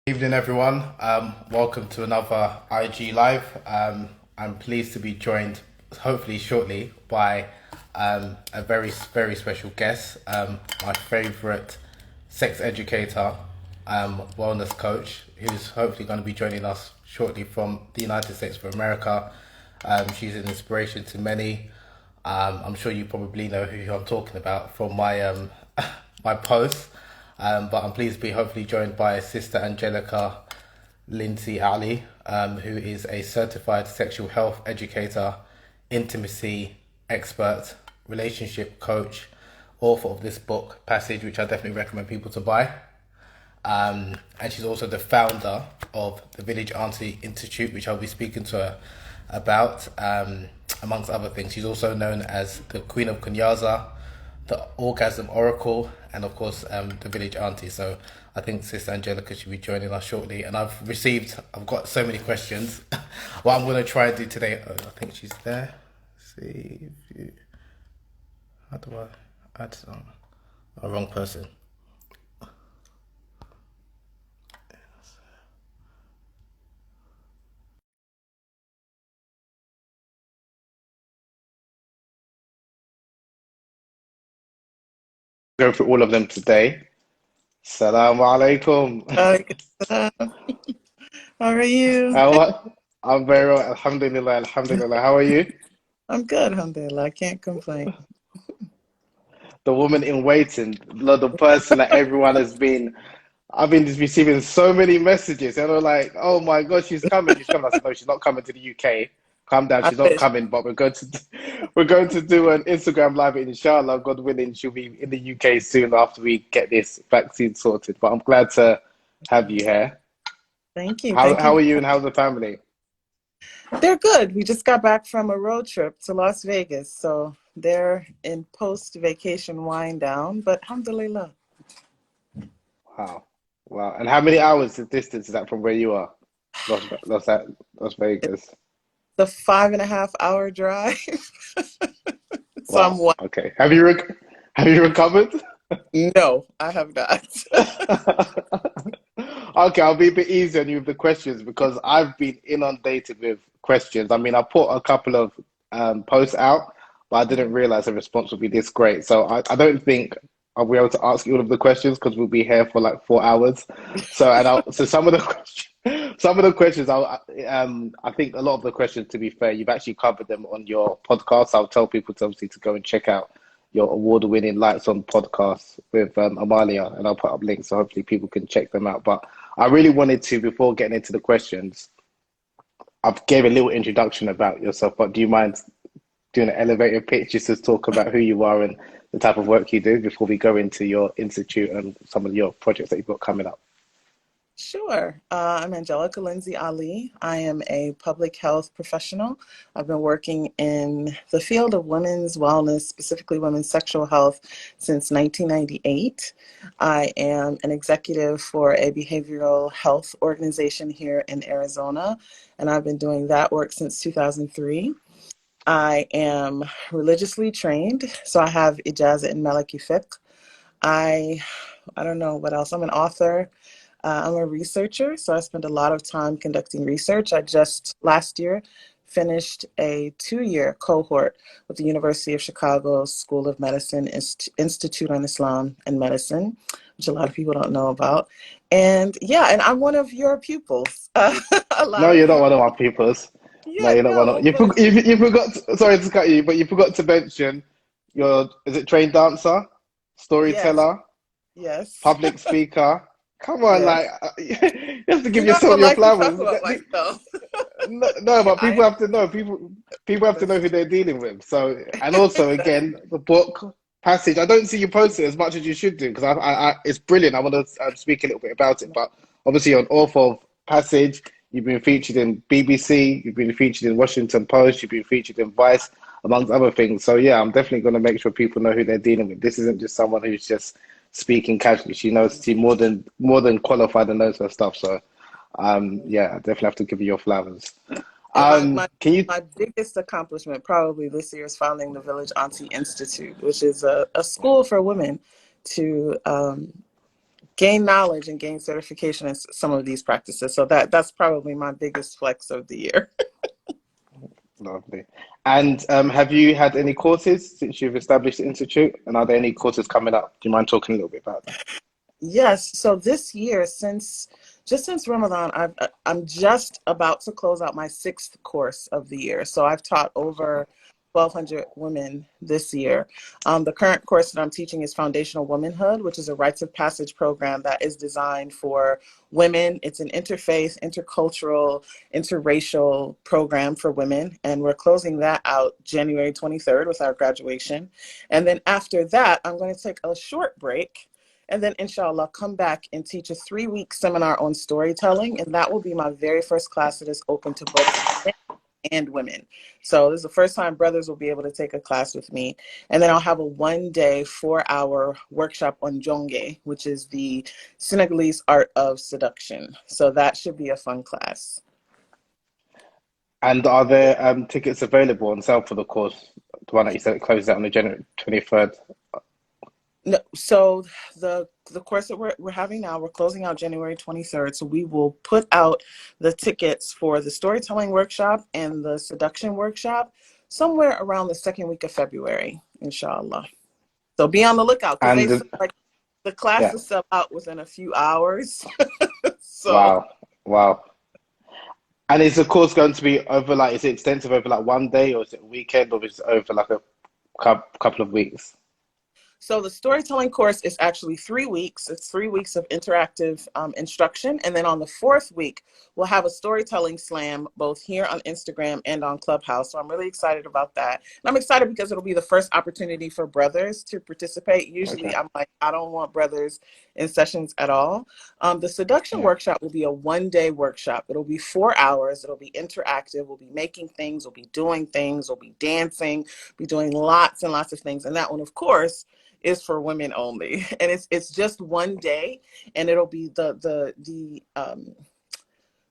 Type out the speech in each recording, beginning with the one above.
Evening, everyone. Welcome to another IG Live. I'm pleased to be joined, hopefully shortly, by a very special guest, my favorite sex educator, wellness coach, who's hopefully going to be joining us shortly from the United States of America. She's an inspiration to many. I'm sure you probably know who I'm talking about from my my posts. But I'm pleased to be hopefully joined by Sister Angelica Lindsey-Ali, who is a certified sexual health educator, intimacy expert, relationship coach, author of this book, Passage, which I definitely recommend people to buy. And she's also the founder of the Village Auntie Institute, which I'll be speaking to her about, amongst other things. She's also known as the Queen of Kunyaza, the Orgasm Oracle, and of course, the Village Auntie. So I think Sister Angelica should be joining us shortly. And I've got so many questions. What I'm going to try and do today, I think she's there. Let's see if you, how do I add some? Oh, wrong person. Go through all of them today. Salaam alaikum. Alaikum salam. How are you? I'm very well. Alhamdulillah. Alhamdulillah. How are you? I'm good, alhamdulillah. I can't complain. The woman in waiting, the person that everyone has been. I've been just receiving so many messages, and they're like, "Oh my God, she's coming! She's coming!" I said, "No, she's not coming to the UK. Calm down, I she's not wish. coming. But we're going to do an Instagram live, and inshallah, God willing, she'll be in the UK soon after we get this vaccine sorted. But I'm glad to have you here. Thank you. How Thank how you. are you, and how's the family? They're good. We just got back from a road trip to Las Vegas, so they're in post-vacation wind down, but alhamdulillah. Wow, wow. And how many hours the distance is that from where you are? Las It's Vegas. a 5.5 hour drive. So I'm Wow. one. Okay. Have you recovered? No, I have not. Okay, I'll be a bit easier on you with the questions because I've been inundated with questions. I mean, I put a couple of posts out, but I didn't realize the response would be this great. So I don't think I'll be able to ask you all of the questions because we'll be here for like 4 hours. So some of the questions I think a lot of the questions, to be fair, you've actually covered them on your podcast. I'll tell people to obviously to go and check out your award-winning Lights On podcast with Amalia, and I'll put up links so hopefully people can check them out. But I really wanted to, before getting into the questions, I've gave a little introduction about yourself, but do you mind doing an elevator pitch just to talk about who you are and the type of work you do before we go into your institute and some of your projects that you've got coming up? Sure. I'm Angelica Lindsey-Ali. I am a public health professional. I've been working in the field of women's wellness, specifically women's sexual health, since 1998. I am an executive for a behavioral health organization here in Arizona, and I've been doing that work since 2003. I am religiously trained, so I have ijazah in Maliki Fiqh. I I don't know what else. I'm an author. I'm a researcher, so I spend a lot of time conducting research. I just last year finished a 2-year cohort with the University of Chicago School of Medicine Institute on Islam and Medicine, which a lot of people don't know about. And yeah, and I'm one of your pupils. A No, lot you're of not you, one of our pupils. No, yeah, you're not one of no, you. but You forgot. Sorry to cut you, but you forgot to mention your. Is it trained dancer, yes, storyteller, yes, public speaker? Come on, yes. like you have to give You know, I yourself don't your like to talk flowers. about myself. No, no, but I people have to know. People have to know that's who they're dealing with. So, and also again, the book passage. I don't see you post it as much as you should do because it's brilliant. I want to speak a little bit about it. But obviously, you're an author of Passage. You've been featured in BBC. You've been featured in Washington Post. You've been featured in Vice, amongst other things. So yeah, I'm definitely going to make sure people know who they're dealing with. This isn't just someone who's just speaking casually. She knows she more than qualified and knows her stuff. So yeah, I definitely have to give you your flowers. yeah, my, my Can you? my biggest accomplishment probably this year is founding the Village Auntie Institute, which is a school for women to gain knowledge and gain certification in some of these practices. So that's probably my biggest flex of the year. Lovely. And have you had any courses since you've established the institute? And are there any courses coming up? Do you mind talking a little bit about that? Yes. So this year, since Ramadan, I'm just about to close out my sixth course of the year. So I've taught over 1,200 women this year. The current course that I'm teaching is Foundational Womanhood, which is a rites of passage program that is designed for women. It's an interfaith, intercultural, interracial program for women. And we're closing that out January 23rd with our graduation. And then after that, I'm going to take a short break and then, inshallah, come back and teach a 3-week seminar on storytelling. And that will be my very first class that is open to both men and women. So this is the first time brothers will be able to take a class with me. And then I'll have a 1-day, 4-hour workshop on jonge, which is the Senegalese art of seduction. So that should be a fun class. And are there tickets available on sale for the course? The one that you said closes out on the January 23rd. No, so the course that we're having now, we're closing out January 23rd. So we will put out the tickets for the storytelling workshop and the seduction workshop somewhere around the second week of February, inshallah. So be on the lookout because And like the yeah, classes sell out within a few hours. So wow, wow. And is the course going to be over like, is it extensive over like one day or is it a weekend or is it over like a couple of weeks? So the storytelling course is actually 3 weeks. It's 3 weeks of interactive instruction. And then on the 4th week, we'll have a storytelling slam, both here on Instagram and on Clubhouse. So I'm really excited about that. And I'm excited because it'll be the first opportunity for brothers to participate. Usually Okay. I'm like, I don't want brothers in sessions at all. The seduction Yeah. workshop will be a 1-day workshop. It'll be 4 hours. It'll be interactive. We'll be making things. We'll be doing things. We'll be dancing. We'll be doing lots and lots of things. And that one, of course, is for women only, and it's just 1 day, and it'll be the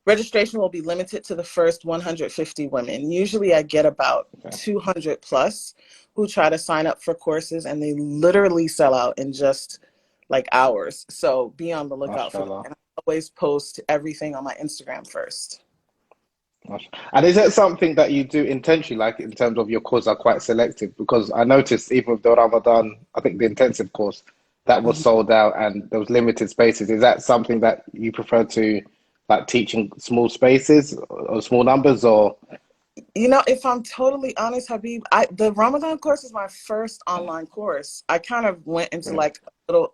registration will be limited to the first 150 women. Usually I get about Okay. 200 plus who try to sign up for courses, and they literally sell out in just like hours. So be on the lookout for that. Mashallah. And I always post everything on my Instagram first. And is that something that you do intentionally, like in terms of your courses are quite selective? Because I noticed even with the Ramadan, I think the intensive course, that was Mhm. sold out and there was limited spaces. Is that something that you prefer to like teach in small spaces or small numbers or? You know, if I'm totally honest, Habeeb, the Ramadan course is my first online course. I kind of went into Brilliant.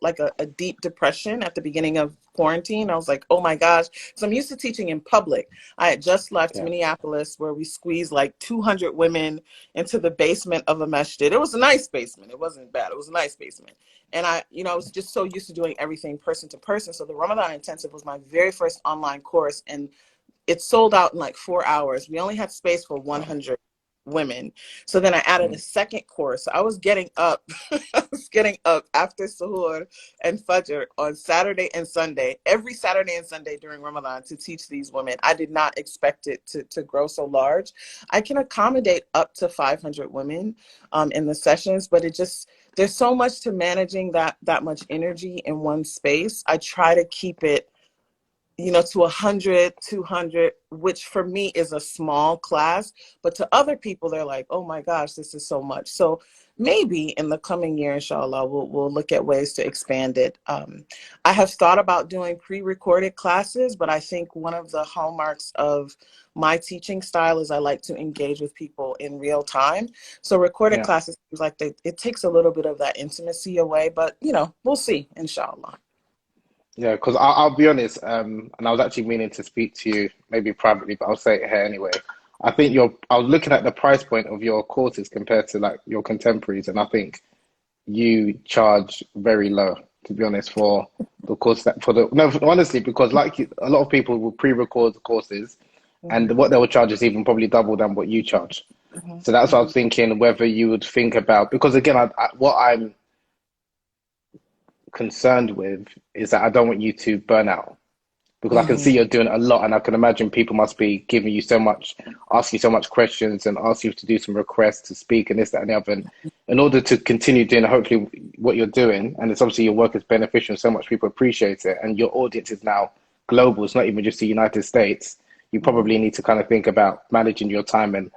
like a deep depression at the beginning of quarantine. I was like, oh my gosh. So I'm used to teaching in public. I had just left Yeah. Minneapolis where we squeezed like 200 women into the basement of a masjid. It was a nice basement. It wasn't bad. It was a nice basement. And I was just so used to doing everything person to person. So the Ramadan Intensive was my very first online course. And it sold out in like 4 hours. We only had space for Wow. 100 women. So then I added a Mm. second course. I was getting up, I was getting up after Suhoor and Fajr on Saturday and Sunday, every Saturday and Sunday during Ramadan to teach these women. I did not expect it to grow so large. I can accommodate up to 500 women in the sessions, but there's so much to managing that much energy in one space. I try to keep it to 100, 200, which for me is a small class, but to other people, they're like, oh my gosh, this is so much. So maybe in the coming year, inshallah, we'll look at ways to expand it. I have thought about doing pre-recorded classes, but I think one of the hallmarks of my teaching style is I like to engage with people in real time. So recorded Yeah. classes, like it takes a little bit of that intimacy away, but we'll see, inshallah. Yeah, because I'll be honest, and I was actually meaning to speak to you maybe privately, but I'll say it here anyway. I was looking at the price point of your courses compared to like your contemporaries, and I think you charge very low, to be honest, for the course that for the no, honestly, because a lot of people will pre-record the courses, and Mhm, what they will charge is even probably double than what you charge. mhm, So that's what I mhm. was thinking whether you would think about because again, what I'm concerned with is that I don't want you to burn out. because I can see Mhm. you're doing a lot, and I can imagine people must be giving you so much, asking you so much questions, and ask you to do some requests to speak and this, that, and the other. And in order to continue doing hopefully what you're doing, and it's obviously your work is beneficial, and so much people appreciate it, and your audience is now global. It's not even just the United States. You probably Mhm. need to kind of think about managing your time, and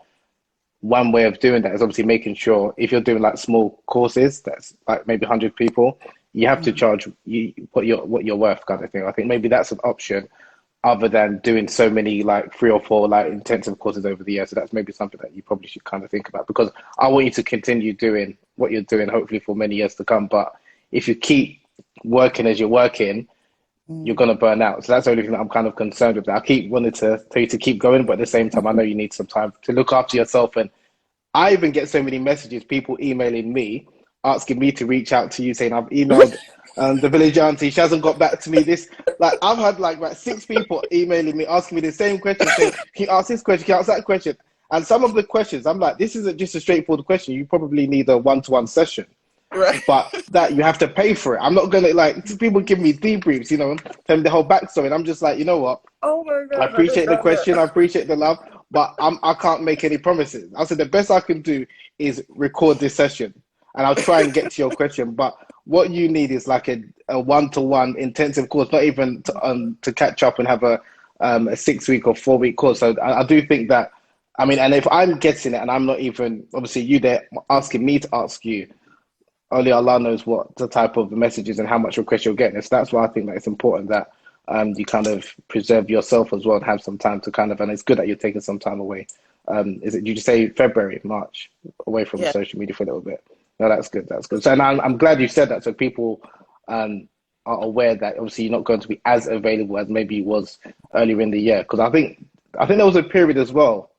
one way of doing that is obviously making sure if you're doing like small courses that's like maybe 100 people, you have to Mhm. charge what you're worth kind of thing. I think maybe that's an option other than doing so many like 3 or 4 like intensive courses over the year. So that's maybe something that you probably should kind of think about, because I want you to continue doing what you're doing hopefully for many years to come. But if you keep working as you're working, you're Mhm. gonna burn out. So that's the only thing that I'm kind of concerned with. I keep wanting to tell you to keep going, but at the same time, I know you need some time to look after yourself. And I even get so many messages, people emailing me, asking me to reach out to you, saying I've emailed the village auntie, she hasn't got back to me. This, like, I've had like about 6 people emailing me, asking me the same question, saying, "Can you ask this question? Can you ask that question?" And some of the questions, I'm like, "This isn't just a straightforward question. You probably need a one-to-one session." Right. But that you have to pay for it. I'm not gonna like people give me debriefs, tell me the whole backstory, and I'm just like, you know what? Oh my I gosh, I didn't appreciate the know question. I that. appreciate the love, but I can't make any promises. I said the best I can do is record this session, and I'll try and get to your question. But what you need is like a one-to-one intensive course, not even to catch up and have a 6 week or 4 week course. So I do think that. I mean, and if I'm getting it, and I'm not even obviously you there asking me to ask you, only Allah knows what the type of messages and how much requests you're getting. So that's why I think that it's important that you kind of preserve yourself as well and have some time to kind of, and it's good that you're taking some time away. Is it, did you say February, March, away from Yeah. social media for a little bit? No, that's good. That's good. So and I'm glad you said that so people are aware that obviously you're not going to be as available as maybe you was earlier in the year. Because I think there was a period as well.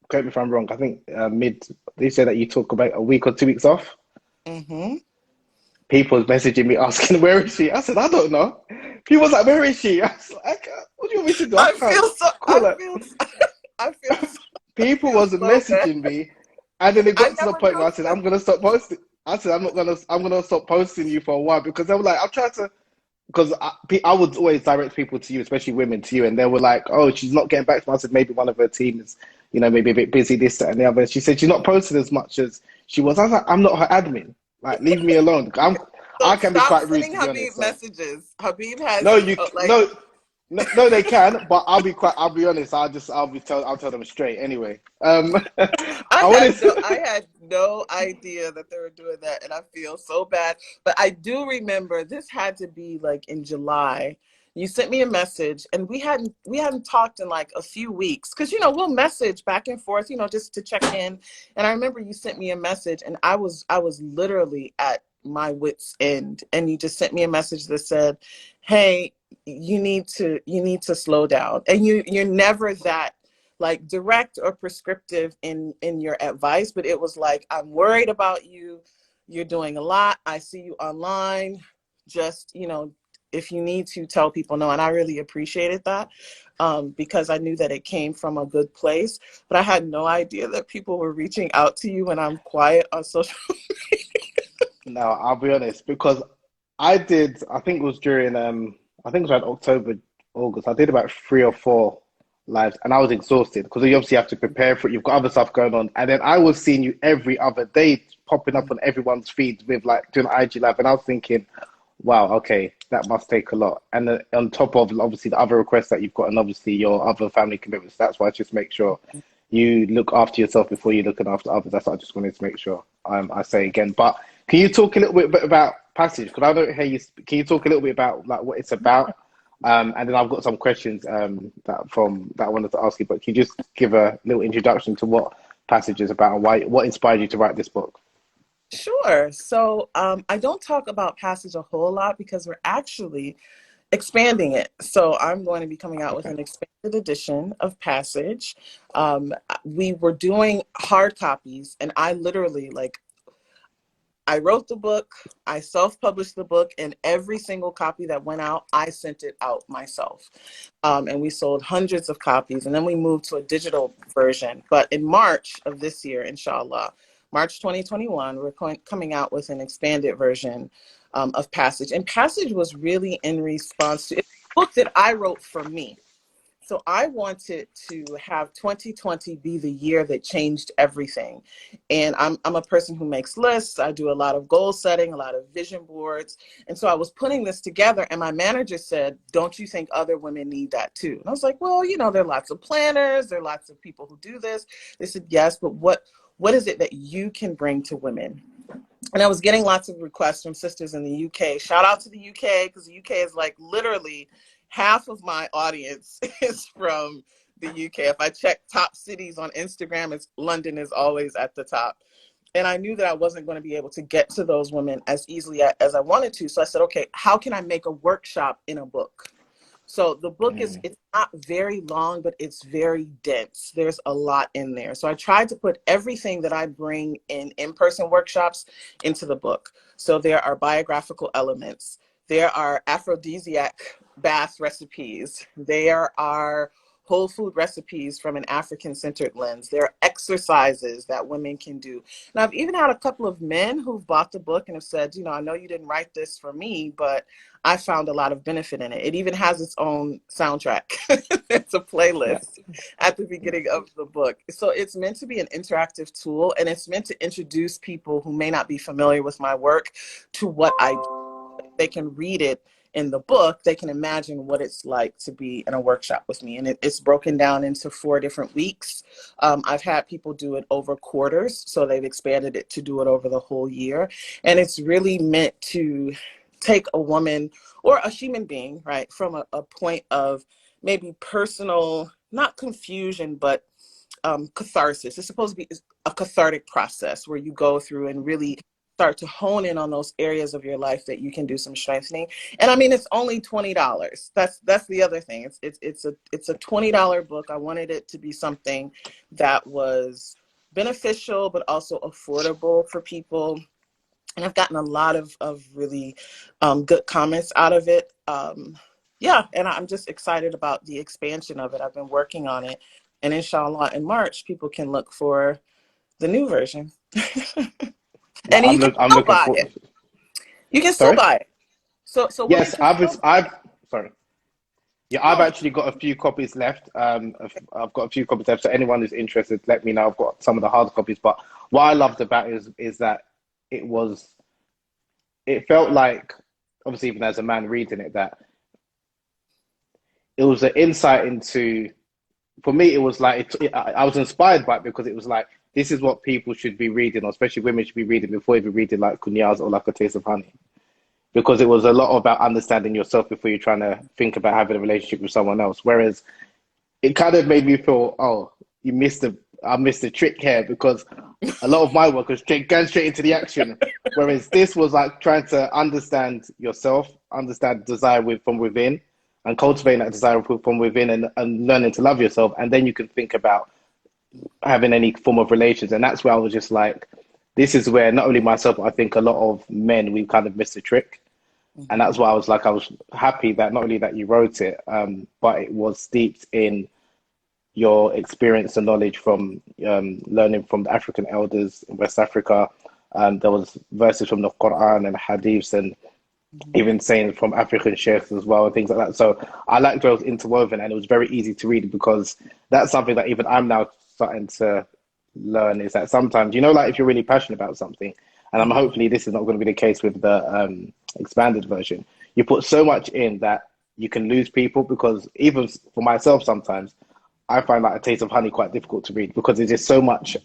Correct me if I'm wrong. I think they said that you took about a week or 2 weeks off. Mhm. People was messaging me asking, where is she? I said, I don't know. People was like, where is she? I was like, what do you want me to do? I I can't feel so. call her. I feel. So, I People feel was so bad. messaging me, and then it I got to the never point where I said, posted. I'm gonna stop posting. I said, I'm gonna stop posting you for a while, because they were like, I'm trying to, because I would always direct people to you, especially women to you, and they were like, oh, she's not getting back to me. I said, maybe one of her team is, maybe a bit busy, this, that, and the other. And she said she's not posting as much as she was. I was like, I'm not her admin. Like, leave me alone. So I can be stop quite rude, sending to be Habib honest. So messages. Habib has no, you like no. No, no, they can, but I'll be honest. I'll tell them straight anyway. I wanted I to. had no idea that they were doing that, and I feel so bad. But I do remember this had to be like in July. You sent me a message, and we hadn't talked in like a few weeks, because we'll message back and forth, just to check in. And I remember you sent me a message, and I was literally at my wit's end, and you just sent me a message that said, "Hey, you need to slow down," and you're never that like direct or prescriptive in your advice, but it was like, I'm worried about you, you're doing a lot, I see you online, just if you need to tell people no. And I really appreciated that, because I knew that it came from a good place, but I had no idea that people were reaching out to you when I'm quiet on social. No, I'll be honest, because I think it was during I think it was around October, August. I did about 3 or 4 lives, and I was exhausted because you obviously have to prepare for it. You've got other stuff going on, and then I was seeing you every other day popping up on everyone's feeds with like doing IG live, and I was thinking, wow, okay, that must take a lot. And on top of obviously the other requests that you've got, and obviously your other family commitments, that's why I just make sure you look after yourself before you're looking after others. That's what I just wanted to make sure I say again. But can you talk a little bit about Passage? Because I don't hear you. Can you talk a little bit about like what it's about? And then I've got some questions that I wanted to ask you. But can you just give a little introduction to what Passage is about and what inspired you to write this book? Sure. So I don't talk about Passage a whole lot because we're actually expanding it. So I'm going to be coming out with Okay. an expanded edition of Passage. We were doing hard copies, and I literally, like, I wrote the book, I self-published the book, and every single copy that went out, I sent it out myself. And we sold hundreds of copies, and then we moved to a digital version. But in March of this year, inshallah, March 2021, we're coming out with an expanded version of Passage. And Passage was really in response to it. book that I wrote for me. So I wanted to have 2020 be the year that changed everything. And I'm a person who makes lists. I do a lot of goal setting, a lot of vision boards. And so I was putting this together, and my manager said, don't you think other women need that too? And I was like, well, there are lots of planners, there are lots of people who do this. They said, yes, but what is it that you can bring to women? And I was getting lots of requests from sisters in the UK. Shout out to the UK, because the UK is like literally half of my audience is from the UK. If I check top cities on Instagram, London is always at the top. And I knew that I wasn't going to be able to get to those women as easily as I wanted to. So I said, okay, how can I make a workshop in a book? So the book it's not very long, but it's very dense. There's a lot in there. So I tried to put everything that I bring in in-person workshops into the book. So there are biographical elements. There are aphrodisiac bath recipes. There are whole food recipes from an African-centered lens. There are exercises that women can do. And I've even had a couple of men who've bought the book and have said, I know you didn't write this for me, but I found a lot of benefit in it. It even has its own soundtrack. It's a playlist at the beginning of the book. So it's meant to be an interactive tool, and it's meant to introduce people who may not be familiar with my work to what I do. They can read it in the book, they can imagine what it's like to be in a workshop with me. And it's broken down into 4 different weeks. I've had people do it over quarters, so they've expanded it to do it over the whole year. And it's really meant to take a woman or a human being, right, from a point of maybe personal, not confusion, but catharsis. It's supposed to be a cathartic process where you go through and really start to hone in on those areas of your life that you can do some strengthening. And I mean, it's only $20. That's the other thing. It's a $20 book. I wanted it to be something that was beneficial, but also affordable for people. And I've gotten a lot of really good comments out of it. And I'm just excited about the expansion of it. I've been working on it. And inshallah, in March, people can look for the new version. And you can I'm still looking buy forward. it. You can still Sorry? buy it. So women Yes, can still buy it. sorry. Yeah, I've actually got a few copies left. I've got a few copies left. So anyone who's interested, let me know. I've got some of the hard copies. But what I loved about it is that it felt like, obviously, even as a man reading it, that it was an insight into, for me, it was like, I was inspired by it because it was like, this is what people should be reading, or especially women should be reading before even reading like Kunyas or like A Taste of Honey. Because it was a lot about understanding yourself before you're trying to think about having a relationship with someone else. Whereas it kind of made me feel, oh, I missed the trick here, because a lot of my work was going straight into the action. Whereas this was like trying to understand yourself, understand desire from within, and cultivating that desire from within, and learning to love yourself. And then you can think about having any form of relations. And that's where I was just like, this is where not only myself, but I think a lot of men, we kind of missed the trick. And that's why I was happy that not only that you wrote it, but it was steeped in your experience and knowledge from learning from the African elders in West Africa. There was verses from the Quran and hadiths, and even saying from African sheikhs as well, and things like that. So I liked where it was interwoven, and it was very easy to read, because that's something that even I'm now starting to learn, is that sometimes, like if you're really passionate about something, and hopefully this is not going to be the case with the expanded version, you put so much in that you can lose people, because even for myself, sometimes I find like A Taste of Honey quite difficult to read, because there's just so much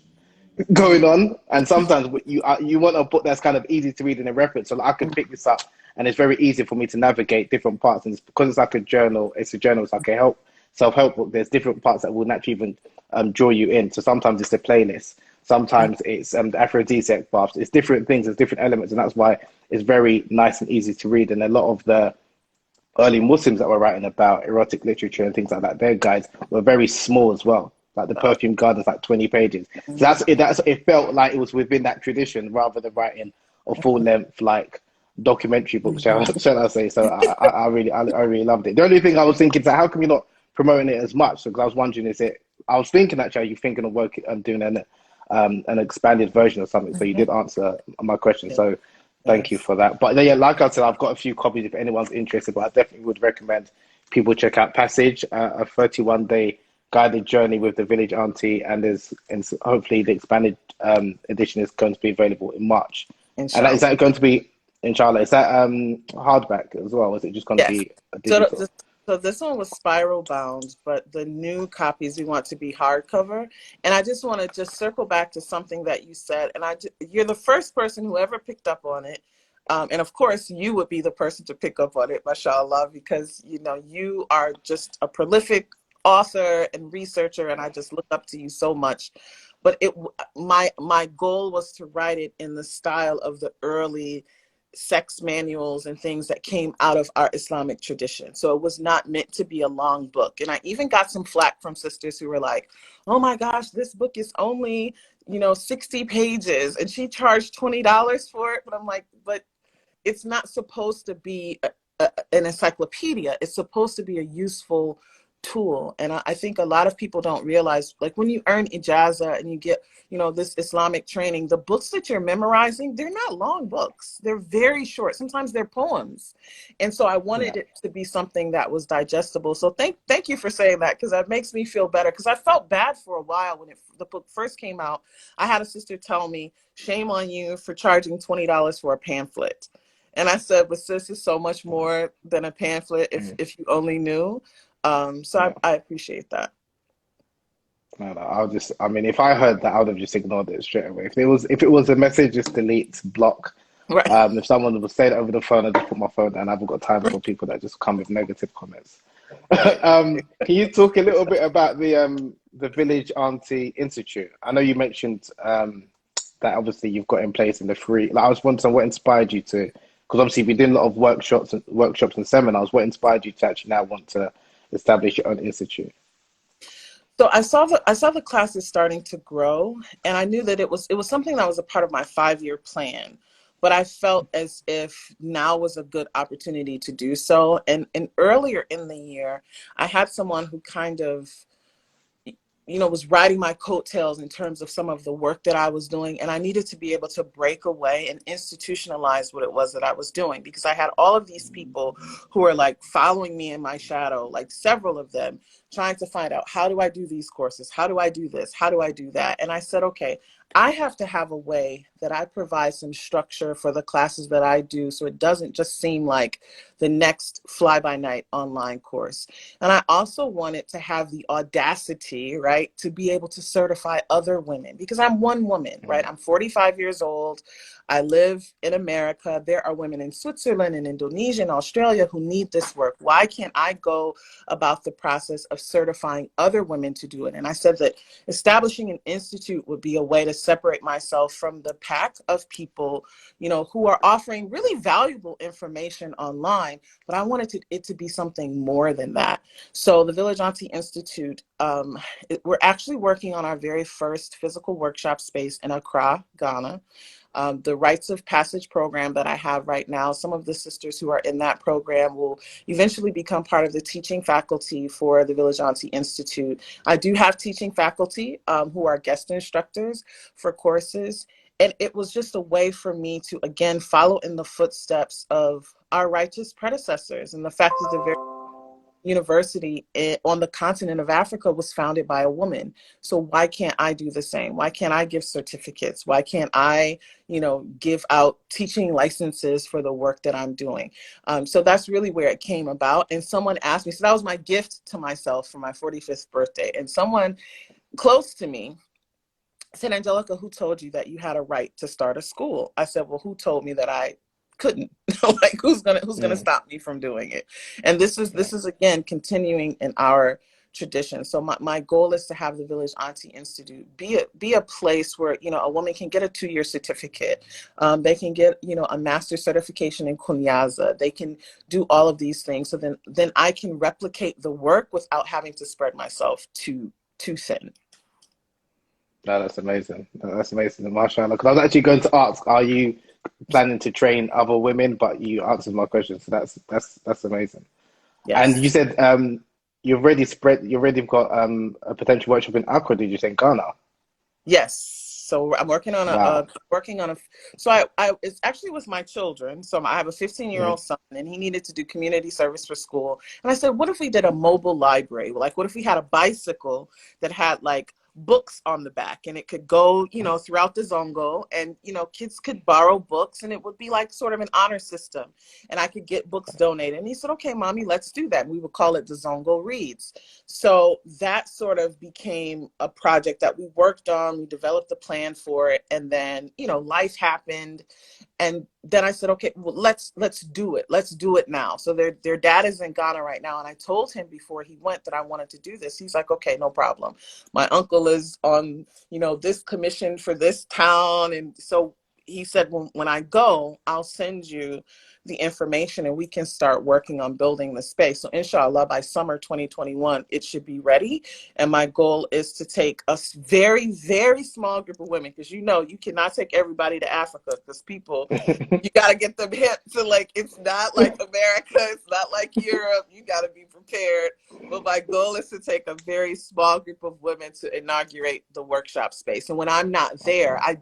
going on, and sometimes you want a book that's kind of easy to read in a reference, so I can pick this up and it's very easy for me to navigate different parts, and it's because it's like a journal, it's like a self-help book. There's different parts that will naturally even draw you in. So sometimes it's a playlist, sometimes it's the aphrodisiac baths, it's different things, there's different elements, and that's why it's very nice and easy to read. And a lot of the early Muslims that were writing about erotic literature and things like that, their guides were very small as well. Like the Perfume Garden's like 20 pages. So it felt like it was within that tradition, rather than writing a full length like documentary book, shall I say. So I really loved it. The only thing I was thinking is, how come you're not promoting it as much? So, because I was wondering, I was thinking actually, are you thinking of working and doing an expanded version or something? So you did answer my question. So thank you for that. But yeah, like I said, I've got a few copies if anyone's interested, but I definitely would recommend people check out Passage, a 31-day guided journey with the village auntie, and hopefully the expanded edition is going to be available in March. And is inshallah. that going to be, inshallah, is that hardback as well? Or is it just going to Yes. be a So digital? so this one was spiral bound, but the new copies we want to be hardcover. And I just want to just circle back to something that you said, and you're the first person who ever picked up on it. And of course, you would be the person to pick up on it, mashallah, because you know you are just a prolific author and researcher, and I just look up to you so much. But my goal was to write it in the style of the early sex manuals and things that came out of our Islamic tradition. So it was not meant to be a long book. And I even got some flack from sisters who were like, oh my gosh, this book is only, 60 pages and she charged $20 for it. But I'm like, but it's not supposed to be an encyclopedia. It's supposed to be a useful tool. And I think a lot of people don't realize, like when you earn ijaza and you get, this Islamic training, the books that you're memorizing, they're not long books. They're very short. Sometimes they're poems. And so I wanted Yeah. it to be something that was digestible. So thank you for saying that, because that makes me feel better. Because I felt bad for a while when the book first came out. I had a sister tell me, shame on you for charging $20 for a pamphlet. And I said, but sis, is so much more than a pamphlet if you only knew. So Yeah. I appreciate that. No, I mean, if I heard that, I would have just ignored it straight away. If it was a message, just delete, block. Right. If someone would say that over the phone, I just put my phone down. I haven't got time for people that just come with negative comments. Right. Can you talk a little bit about the Village Auntie Institute? I know you mentioned that obviously you've got in place in the free. Like, I was wondering what inspired you to, because obviously we did a lot of workshops and seminars. What inspired you to actually now want to establish your own institute? So I saw the classes starting to grow, and I knew that it was something that was a part of my 5-year plan. But I felt as if now was a good opportunity to do so. And earlier in the year, I had someone who kind of was riding my coattails in terms of some of the work that I was doing. And I needed to be able to break away and institutionalize what it was that I was doing, because I had all of these people who were like following me in my shadow, like several of them trying to find out, how do I do these courses? How do I do this? How do I do that? And I said, okay, I have to have a way that I provide some structure for the classes that I do, so it doesn't just seem like the next fly-by-night online course. And I also wanted to have the audacity, right, to be able to certify other women, because I'm one woman, right? I'm 45 years old. I live in America. There are women in Switzerland and Indonesia and Australia who need this work. Why can't I go about the process of certifying other women to do it? And I said that establishing an institute would be a way to separate myself from the pack of people, who are offering really valuable information online. But I wanted it to be something more than that. So the Village Auntie Institute, we're actually working on our very first physical workshop space in Accra, Ghana. The Rites of Passage program that I have right now, some of the sisters who are in that program will eventually become part of the teaching faculty for the Village Auntie Institute. I do have teaching faculty who are guest instructors for courses. And it was just a way for me to, again, follow in the footsteps of our righteous predecessors, and the fact that the very university on the continent of Africa was founded by a woman. So why can't I do the same? Why can't I give certificates? Why can't I, give out teaching licenses for the work that I'm doing? So that's really where it came about. And someone asked me, so that was my gift to myself for my 45th birthday. And someone close to me said, Angelica, who told you that you had a right to start a school? I said, well, who told me that I couldn't? Like, who's gonna Mm, stop me from doing it? And this yeah. is again continuing in our tradition. So my goal is to have the Village Auntie Institute be a place where a woman can get a 2-year certificate. They can get a master's certification in kunyaza. They can do all of these things. So then I can replicate the work without having to spread myself too thin. No, that's amazing. No, that's amazing, mashallah. Because I was actually going to ask, are you planning to train other women? But you answered my question, so that's amazing. And you Yes. said you already got a potential workshop in Accra. Did you say in Ghana? Yes. So I'm working on Wow. so it's actually with my children. So I have a 15-year-old son, and he needed to do community service for school. And I said, what if we did a mobile library? Like, what if we had a bicycle that had like books on the back, and it could go, throughout the Zongo, and, kids could borrow books, and it would be like sort of an honor system, and I could get books donated. And he said, okay, mommy, let's do that. We would call it the Zongo Reads. So that sort of became a project that we worked on. We developed a plan for it. And then, life happened. And then I said, okay, well, let's do it. Let's do it now. So their dad is in Ghana right now. And I told him before he went that I wanted to do this. He's like, okay, no problem. My uncle is on, this commission for this town. And so he said, when I go, I'll send you the information and we can start working on building the space. So inshallah, by summer 2021, it should be ready. And my goal is to take a very, very small group of women, because you cannot take everybody to Africa, because people, you got to get them hip to, like, it's not like America, it's not like Europe, you got to be prepared. But my goal is to take a very small group of women to inaugurate the workshop space. And when I'm not there, I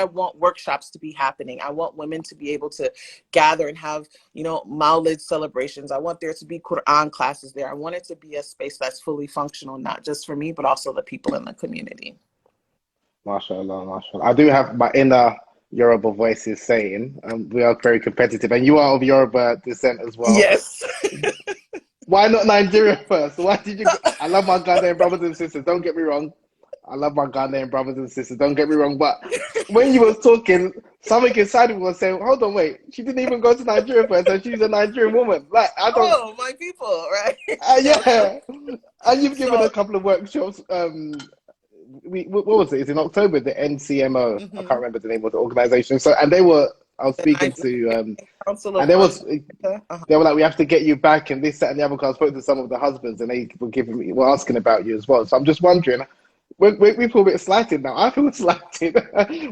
want workshops to be happening. I want women to be able to gather and have, Maulid celebrations. I want there to be Quran classes there. I want it to be a space that's fully functional, not just for me, but also the people in the community. MashaAllah, mashallah. I do have my inner Yoruba voices saying, we are very competitive, and you are of Yoruba descent as well. Yes. Why not Nigeria first? Why did you? I love my Ghanaian brothers and sisters. Don't get me wrong. I love my Ghanaian brothers and sisters. Don't get me wrong. But when you were talking, something inside of me was saying, "Hold on, wait. She didn't even go to Nigeria first, and she's a Nigerian woman." Like, I don't. Oh, my people, right? Yeah. And you've given a So, couple of workshops. What was it? It's in October. The NCMO. I can't remember the name of the organization. So, and they were. I was speaking to Council and of there was uh-huh. they were like, we have to get you back and this, that, and the other. Because I spoke to some of the husbands, and they were asking about you as well. So I'm just wondering, we feel a bit slighted now. I feel slighted.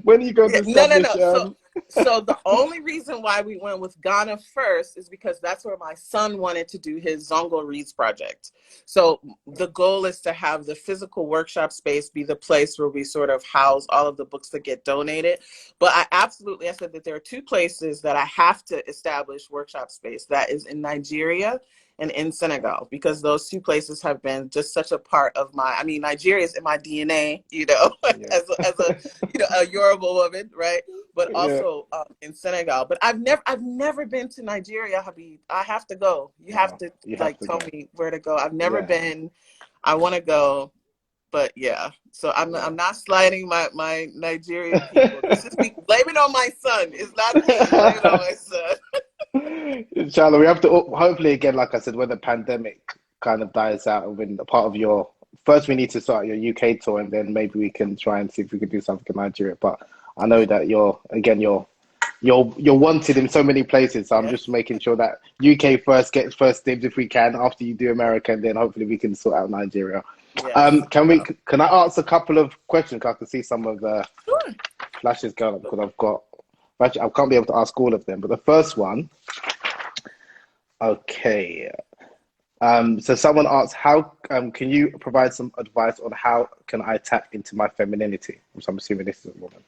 When are you going to establish? No. So the only reason why we went with Ghana first is because that's where my son wanted to do his Zongo Reads project. So the goal is to have the physical workshop space be the place where we sort of house all of the books that get donated. But I said that there are two places that I have to establish workshop space. That is in Nigeria and in Senegal, because those two places have been just such a part of Nigeria is in my DNA, Yeah. as a Yoruba woman, right? But Yeah. also in Senegal. But I've never been to Nigeria, Habeeb. I have to go. You have No, to you have to tell go. me where to go. I've never Yeah. been. I want to go, but yeah. So I'm Yeah. not slighting my Nigerian people. This is me. Blame it on my son. It's not me. Blame it on my son. Inshallah, we have to hopefully again, like I said, when the pandemic kind of dies out, and when the part of your first, we need to start your UK tour, and then maybe we can try and see if we can do something in Nigeria. But I know that you're wanted in so many places, so I'm Yeah. just making sure that UK first gets first dibs if we can. After you do America, and then hopefully we can sort out Nigeria. Yes. Can I ask a couple of questions? 'Cause I can see some of the Sure. flashes going up because actually I can't be able to ask all of them. But the first one. Okay. So someone asked, how can you provide some advice on how can I tap into my femininity? So I'm assuming this is a woman.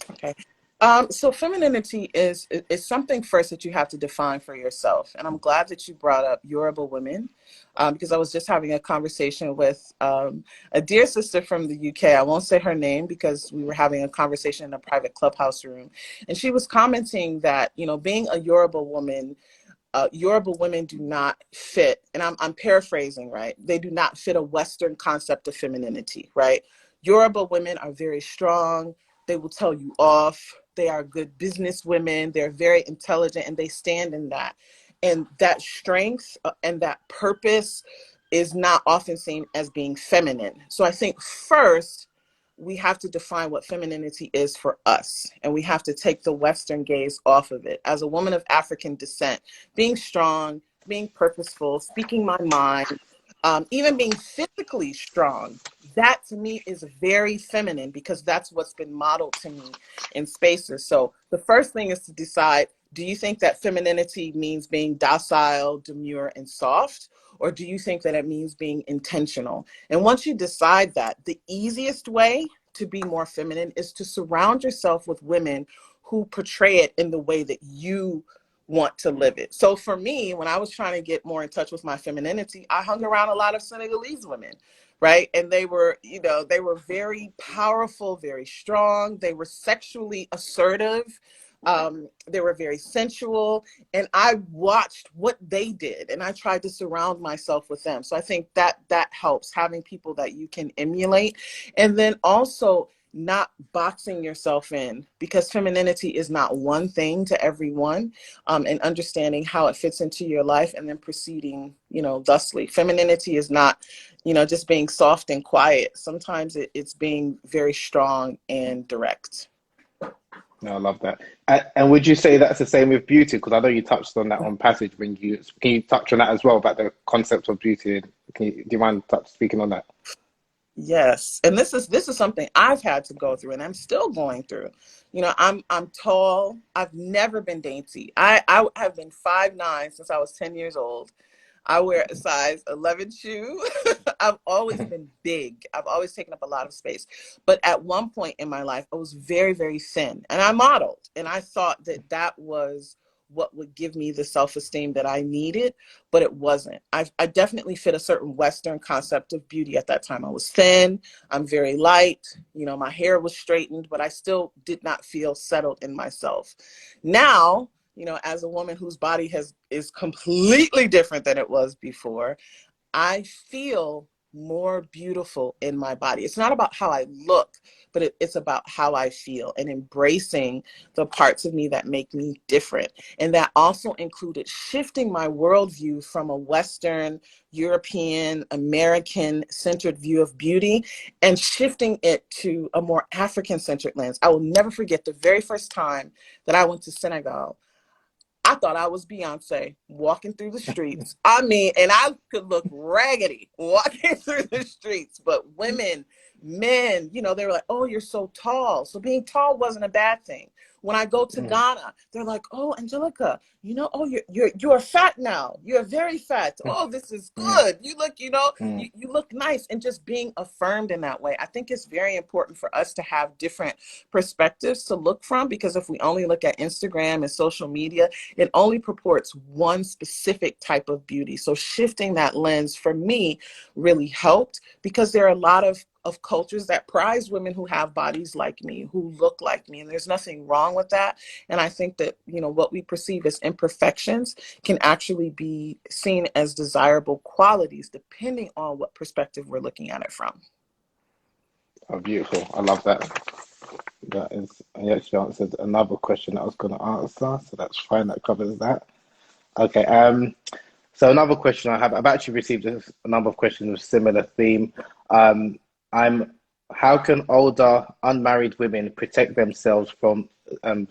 Okay. So femininity is something first that you have to define for yourself. And I'm glad that you brought up Yoruba women, because I was just having a conversation with a dear sister from the UK. I won't say her name because we were having a conversation in a private clubhouse room. And she was commenting that, being a Yoruba woman, Yoruba women do not fit, and I'm paraphrasing, right? They do not fit a Western concept of femininity, right? Yoruba women are very strong. They will tell you off. They are good business women. They're very intelligent, and they stand in that. And that strength and that purpose is not often seen as being feminine. So I think first, we have to define what femininity is for us. And we have to take the Western gaze off of it. As a woman of African descent, being strong, being purposeful, speaking my mind, even being physically strong, that to me is very feminine because that's what's been modeled to me in spaces. So the first thing is to decide, do you think that femininity means being docile, demure, and soft? Or do you think that it means being intentional? And once you decide that, the easiest way to be more feminine is to surround yourself with women who portray it in the way that you want to live it. So for me, when I was trying to get more in touch with my femininity, I hung around a lot of Senegalese women, right? And they were, they were very powerful, very strong. They were sexually assertive. They were very sensual. And I watched what they did and I tried to surround myself with them. So I think that helps, having people that you can emulate. And then also not boxing yourself in, because femininity is not one thing to everyone, and understanding how it fits into your life and then proceeding, thusly. Femininity is not, just being soft and quiet. Sometimes it's being very strong and direct. No, I love that. And would you say that's the same with beauty? Because I know you touched on that on passage when can you touch on that as well about the concept of beauty? Do you mind speaking on that? Yes. And this is something I've had to go through and I'm still going through. I'm tall. I've never been dainty. I have been 5'9" since I was 10 years old. I wear a size 11 shoe. I've always been big. I've always taken up a lot of space. But at one point in my life, I was very, very thin. And I modeled. And I thought that was what would give me the self-esteem that I needed, but it wasn't. I definitely fit a certain Western concept of beauty at that time. I was thin. I'm very light. My hair was straightened, but I still did not feel settled in myself. Now, as a woman whose body is completely different than it was before, I feel more beautiful in my body. It's not about how I look, but it's about how I feel and embracing the parts of me that make me different. And that also included shifting my worldview from a Western, European, American centered view of beauty and shifting it to a more African centered lens. I will never forget the very first time that I went to Senegal. I thought I was Beyonce walking through the streets. I mean, and I could look raggedy walking through the streets, but women, men, they were like, "Oh, you're so tall." So being tall wasn't a bad thing. When I go to Ghana, they're like, "Oh, Angelica, oh, you're fat now. You're very fat. Oh, this is good. You look, you look nice." And just being affirmed in that way. I think it's very important for us to have different perspectives to look from, because if we only look at Instagram and social media, it only purports one specific type of beauty. So shifting that lens for me really helped, because there are a lot of cultures that prize women who have bodies like me, who look like me. And there's nothing wrong with that. And I think that, what we perceive as imperfections can actually be seen as desirable qualities, depending on what perspective we're looking at it from. Oh, beautiful. I love that. That is, you actually answered another question that I was going to answer, so that's fine. That covers that. Okay. So another question I have, I've actually received a number of questions with similar theme. I'm, how can older unmarried women protect themselves from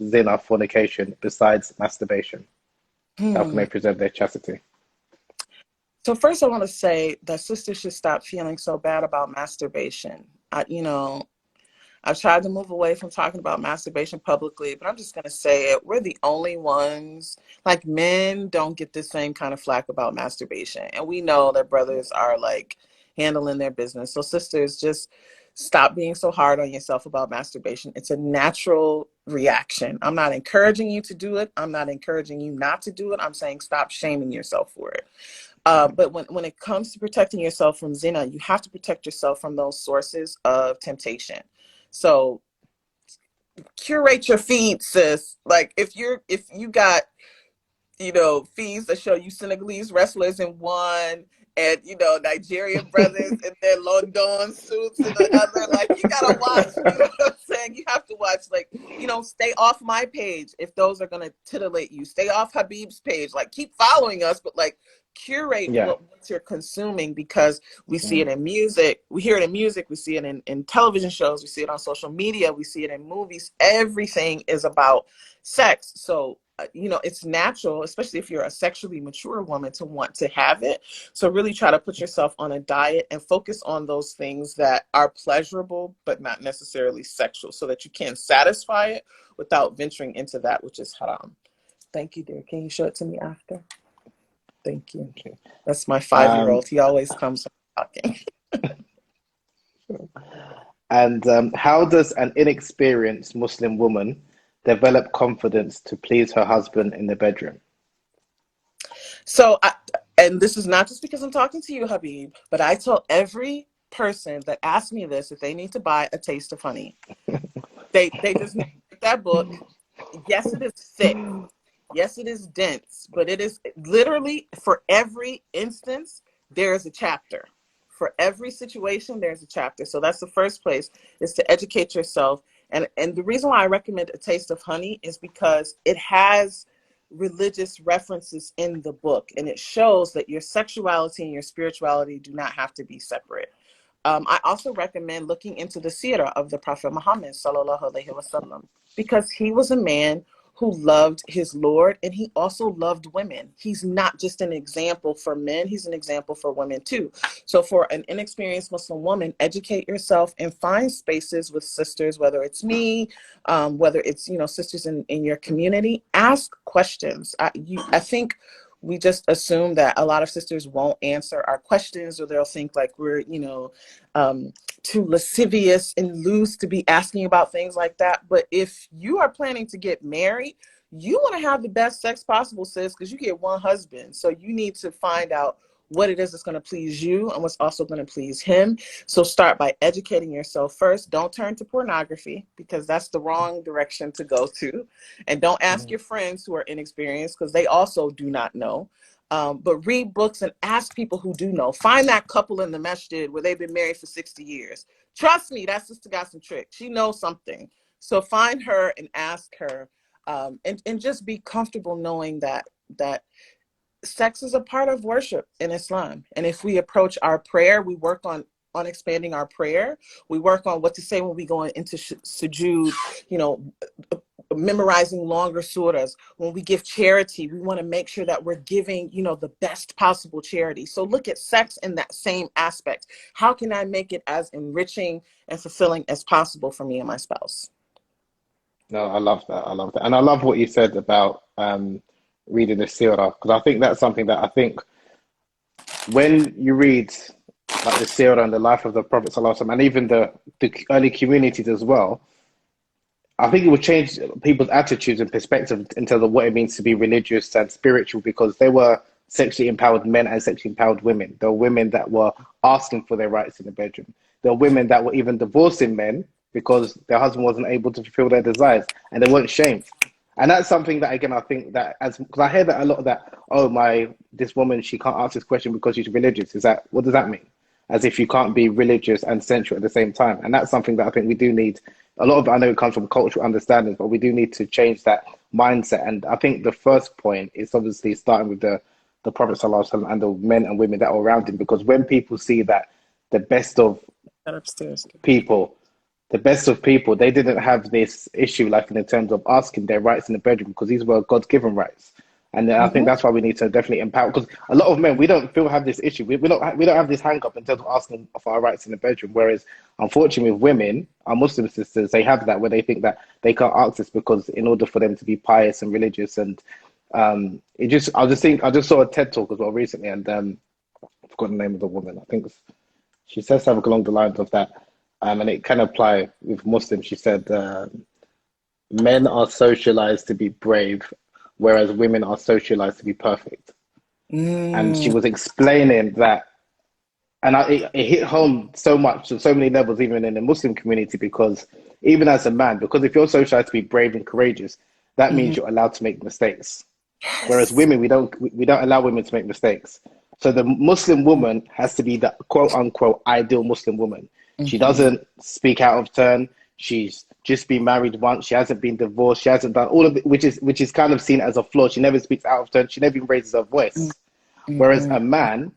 zina, fornication, besides masturbation? How can they preserve their chastity? So first, I want to say that sisters should stop feeling so bad about masturbation. I've tried to move away from talking about masturbation publicly, but I'm just going to say it. We're the only ones, like, men don't get the same kind of flack about masturbation. And we know that brothers are like handling their business. So sisters, just stop being so hard on yourself about masturbation. It's a natural reaction. I'm not encouraging you to do it. I'm not encouraging you not to do it. I'm saying stop shaming yourself for it. But when it comes to protecting yourself from zina, you have to protect yourself from those sources of temptation. So curate your feed, sis. Like if you got, feeds that show you Senegalese wrestlers in one, and Nigerian brothers in their London suits in the other, like, you gotta watch. You know what I'm saying? You have to watch, like, stay off my page if those are gonna titillate you. Stay off Habeeb's page. Like, keep following us, but like curate Yeah. what you're consuming, because we see it in music, we hear it in music, we see it in television shows, we see it on social media, we see it in movies. Everything is about sex. So it's natural, especially if you're a sexually mature woman, to want to have it. So really try to put yourself on a diet and focus on those things that are pleasurable, but not necessarily sexual, so that you can satisfy it without venturing into that which is haram. Thank you, dear. Can you show it to me after? Thank you. Okay. That's my 5-year-old. He always comes talking. And how does an inexperienced Muslim woman develop confidence to please her husband in the bedroom? So, and this is not just because I'm talking to you, Habib, but I tell every person that asks me this if they need to buy A Taste of Honey. They just need to get that book. Yes, it is thick. Yes, it is dense, but it is literally for every instance, there is a chapter. For every situation, there's a chapter. So that's the first place, is to educate yourself. And the reason why I recommend A Taste of Honey is because it has religious references in the book, and it shows that your sexuality and your spirituality do not have to be separate. I also recommend looking into the seerah of the Prophet Muhammad sallallahu alaihi wasallam, because he was a man who loved his Lord, and he also loved women. He's not just an example for men, he's an example for women too. So for an inexperienced Muslim woman, educate yourself and find spaces with sisters, whether it's me, whether it's, sisters in your community. Ask questions. I think we just assume that a lot of sisters won't answer our questions, or they'll think like we're, too lascivious and loose to be asking about things like that. But if you are planning to get married, you want to have the best sex possible, sis, because you get one husband. So you need to find out what it is that's going to please you and what's also going to please him. So start by educating yourself first. Don't turn to pornography, because that's the wrong direction to go to. And don't ask your friends who are inexperienced, because they also do not know. But read books and ask people who do know. Find that couple in the masjid where they've been married for 60 years. Trust me, that sister got some tricks. She knows something. So find her and ask her, and just be comfortable knowing that sex is a part of worship in Islam. And if we approach our prayer, we work on expanding our prayer. We work on what to say when we go into sujood, memorizing longer surahs. When we give charity, we want to make sure that we're giving, the best possible charity. So look at sex in that same aspect. How can I make it as enriching and fulfilling as possible for me and my spouse? No, I love that. I love that. And I love what you said about reading the seerah, because I think that's something that I think when you read like the seerah and the life of the Prophet ﷺ, and even the early communities as well, I think it would change people's attitudes and perspective in terms of what it means to be religious and spiritual, because they were sexually empowered men and sexually empowered women. There were women that were asking for their rights in the bedroom. There were women that were even divorcing men because their husband wasn't able to fulfill their desires, and they weren't shamed. And that's something that, again, I think that, because I hear that a lot, that, oh, this woman, she can't ask this question because she's religious. What does that mean? As if you can't be religious and sensual at the same time. And that's something that I think we do need. A lot of it, I know it comes from cultural understanding, but we do need to change that mindset. And I think the first point is obviously starting with the Prophet ﷺ and the men and women that are around him, because when people see that the best of Upstairs. people, they didn't have this issue like in terms of asking their rights in the bedroom, because these were God-given rights. And I think that's why we need to definitely empower, because a lot of men, we don't have this issue. We don't have this hang up in terms of asking for our rights in the bedroom. Whereas, unfortunately, with women, our Muslim sisters, they have that, where they think that they can't ask this because in order for them to be pious and religious, and I just saw a TED talk as well recently, and I forgot the name of the woman. I think she says something along the lines of that, and it can apply with Muslims. She said, men are socialized to be brave, whereas women are socialized to be perfect. And she was explaining that, and it hit home so much on so many levels, even in the Muslim community, because even as a man, because if you're socialized to be brave and courageous, that means you're allowed to make mistakes. Whereas women, we don't allow women to make mistakes. So the Muslim woman has to be the quote unquote ideal Muslim woman. She doesn't speak out of turn. She's just been married once. She hasn't been divorced. She hasn't done all of it, which is kind of seen as a flaw. She never speaks out of turn. She never even raises her voice. Whereas a man,